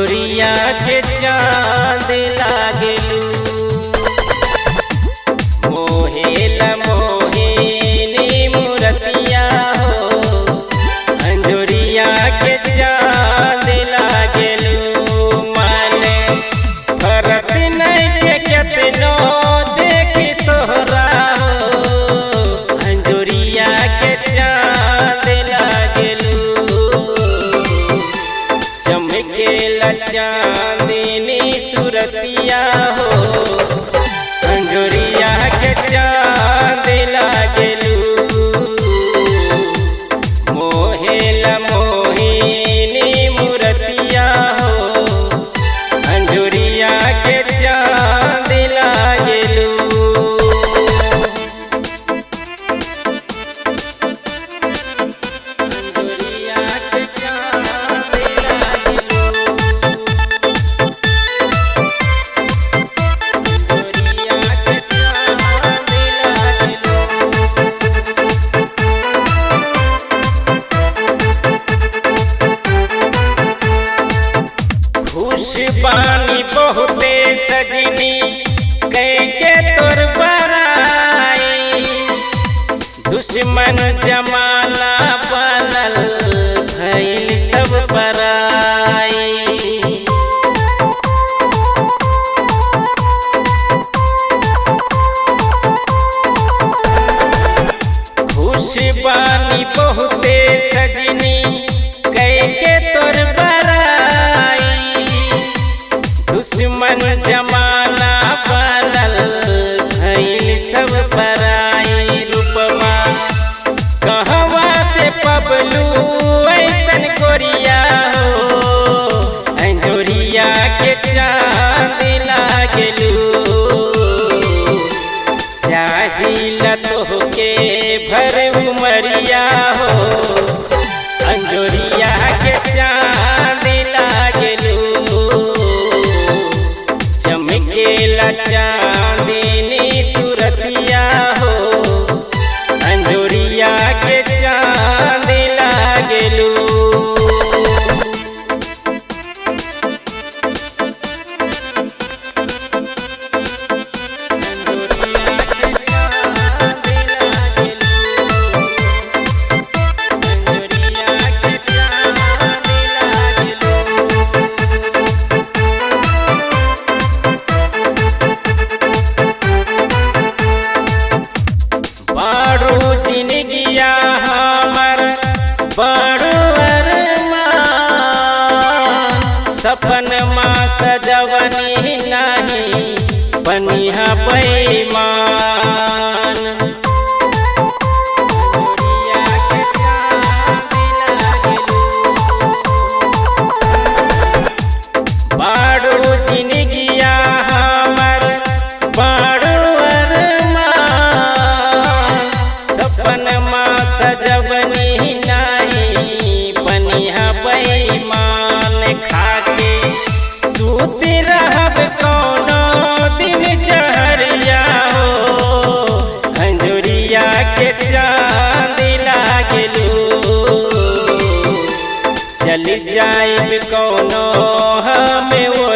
अंजोरिया के चांद लागेलू मोहेला मोहिनी मूरतिया हो। अंजोरिया के चांद लागेलू मन भरत नहीं के केतनो देखी तोहरा हो। अंजोरिया के चांद लागेलू चमकेला चांदनी सूरतिया हो। अंजोरिया के चांद लागेलू मोहेला मोहिनी मूरतिया हो। अंजोरिया के चांद लागेलू अंजोरिया के चांद लागेलू अंजोरिया के चांद लागेलू। खुश बानी बहुते सजनी कैके तोर बराई। दुश्मन जमाना बनल भइल सब पराई। खुश बानी बहुते सजनी कैके तोर बराई। दुश्मन जमाना बनल भइल सब पराई। रूपवा कहवा से पबलू ऐसन गोरिया हो। अंजोरिया के चांद लागेलू चाहिला तोहके भर उमरिया हो। अंजोरिया के चांद लागेलू चमकेला चांदनी सूरतिया हो। अंजोरिया के चांद लागेलू अंजोरिया के चांद लागेलू अंजोरिया के चांद लागेलू। बारू जिनगिया हमर बारू अरमान। सपन माँ सजवनी नहीं बनिहा बेईमान। अंजोरिया के चांद लागेलू बारू जिनगिया हमर बारू अरमान। सपन माँ सजवनी नहीं बनिहा बेईमान। खाके सूत रहब कौनो दिन जहरिया हो। अंजोरिया के चांद लागेलू चल जाइब कौनो हमें वो